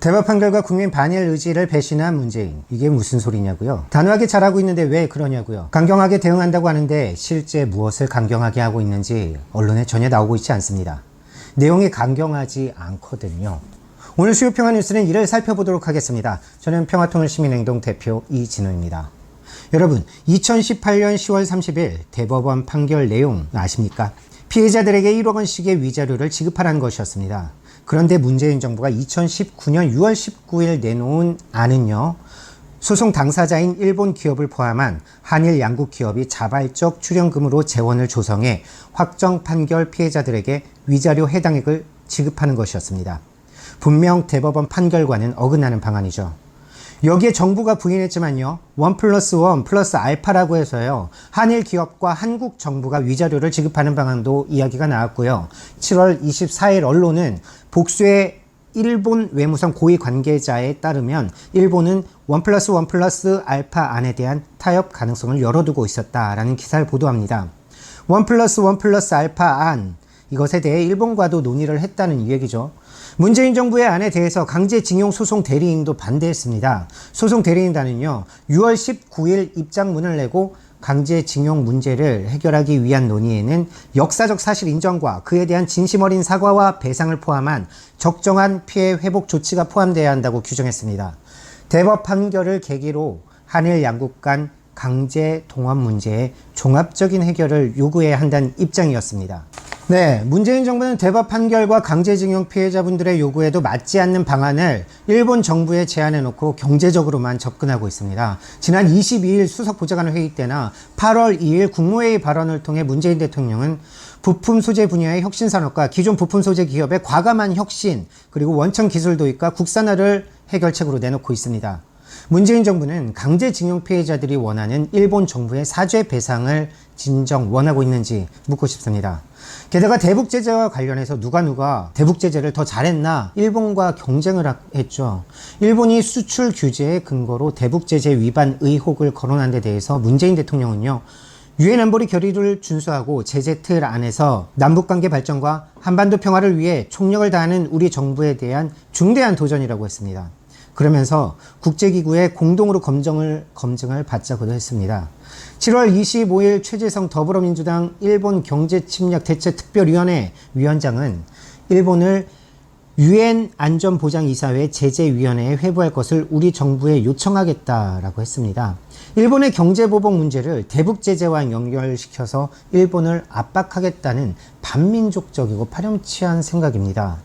대법 판결과 국민 반일 의지를 배신한 문재인. 이게 무슨 소리냐고요? 단호하게 잘하고 있는데 왜 그러냐고요? 강경하게 대응한다고 하는데 실제 무엇을 강경하게 하고 있는지 언론에 전혀 나오고 있지 않습니다. 내용이 강경하지 않거든요. 오늘 수요 평화 뉴스는 이를 살펴보도록 하겠습니다. 저는 평화통일시민행동 대표 이진우입니다. 여러분, 2018년 10월 30일 대법원 판결 내용 아십니까? 피해자들에게 1억 원씩의 위자료를 지급하라는 것이었습니다. 그런데 문재인 정부가 2019년 6월 19일 내놓은 안은요, 소송 당사자인 일본 기업을 포함한 한일 양국 기업이 자발적 출연금으로 재원을 조성해 확정 판결 피해자들에게 위자료 해당액을 지급하는 것이었습니다. 분명 대법원 판결과는 어긋나는 방안이죠. 여기에 정부가 부인했지만요, 1+1 플러스 알파라고 해서요, 한일 기업과 한국 정부가 위자료를 지급하는 방안도 이야기가 나왔고요. 7월 24일 언론은 복수의 일본 외무성 고위 관계자에 따르면 일본은 1+1 플러스 알파 안에 대한 타협 가능성을 열어두고 있었다라는 기사를 보도합니다. 1+1 플러스 알파 안, 이것에 대해 일본과도 논의를 했다는 얘기죠. 문재인 정부의 안에 대해서 강제징용 소송 대리인도 반대했습니다. 소송 대리인단은요, 6월 19일 입장문을 내고 강제징용 문제를 해결하기 위한 논의에는 역사적 사실 인정과 그에 대한 진심 어린 사과와 배상을 포함한 적정한 피해 회복 조치가 포함되어야 한다고 규정했습니다. 대법 판결을 계기로 한일 양국 간 강제 동원 문제의 종합적인 해결을 요구해야 한다는 입장이었습니다. 네, 문재인 정부는 대법 판결과 강제징용 피해자분들의 요구에도 맞지 않는 방안을 일본 정부에 제안해 놓고 경제적으로만 접근하고 있습니다. 지난 22일 수석보좌관 회의 때나 8월 2일 국무회의 발언을 통해 문재인 대통령은 부품 소재 분야의 혁신 산업과 기존 부품 소재 기업의 과감한 혁신, 그리고 원천 기술 도입과 국산화를 해결책으로 내놓고 있습니다. 문재인 정부는 강제징용 피해자들이 원하는 일본 정부의 사죄 배상을 진정 원하고 있는지 묻고 싶습니다. 게다가 대북제재와 관련해서 누가 대북제재를 더 잘했나 일본과 경쟁을 했죠. 일본이 수출 규제의 근거로 대북제재 위반 의혹을 거론한 데 대해서 문재인 대통령은요, 유엔 안보리 결의를 준수하고 제재 틀 안에서 남북관계 발전과 한반도 평화를 위해 총력을 다하는 우리 정부에 대한 중대한 도전이라고 했습니다. 그러면서 국제기구에 공동으로 검증을 받자고도 했습니다. 7월 25일 최재성 더불어민주당 일본 경제침략대책특별위원회 위원장은 일본을 유엔 안전보장이사회 제재위원회에 회부할 것을 우리 정부에 요청하겠다라고 했습니다. 일본의 경제보복 문제를 대북제재와 연결시켜서 일본을 압박하겠다는 반민족적이고 파렴치한 생각입니다.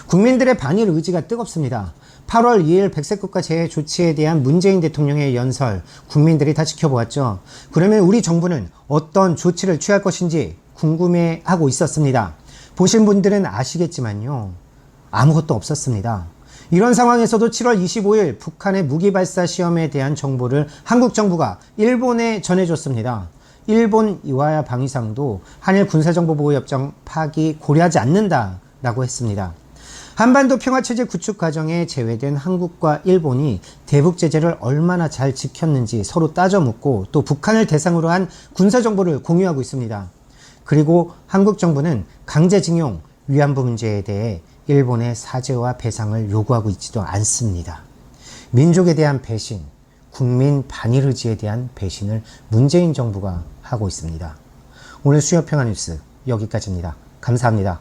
국민들의 반일 의지가 뜨겁습니다. 8월 2일 백색국가 재해 조치에 대한 문재인 대통령의 연설, 국민들이 다 지켜보았죠. 그러면 우리 정부는 어떤 조치를 취할 것인지 궁금해하고 있었습니다. 보신 분들은 아시겠지만요, 아무것도 없었습니다. 이런 상황에서도 7월 25일 북한의 무기 발사 시험에 대한 정보를 한국 정부가 일본에 전해줬습니다. 일본 이와야 방위상도 한일 군사정보보호협정 파기 고려하지 않는다라고 했습니다. 한반도 평화체제 구축 과정에 제외된 한국과 일본이 대북제재를 얼마나 잘 지켰는지 서로 따져 묻고 또 북한을 대상으로 한 군사정보를 공유하고 있습니다. 그리고 한국 정부는 강제징용, 위안부 문제에 대해 일본의 사죄와 배상을 요구하고 있지도 않습니다. 민족에 대한 배신, 국민 반일 의지에 대한 배신을 문재인 정부가 하고 있습니다. 오늘 수요 평화 뉴스 여기까지입니다. 감사합니다.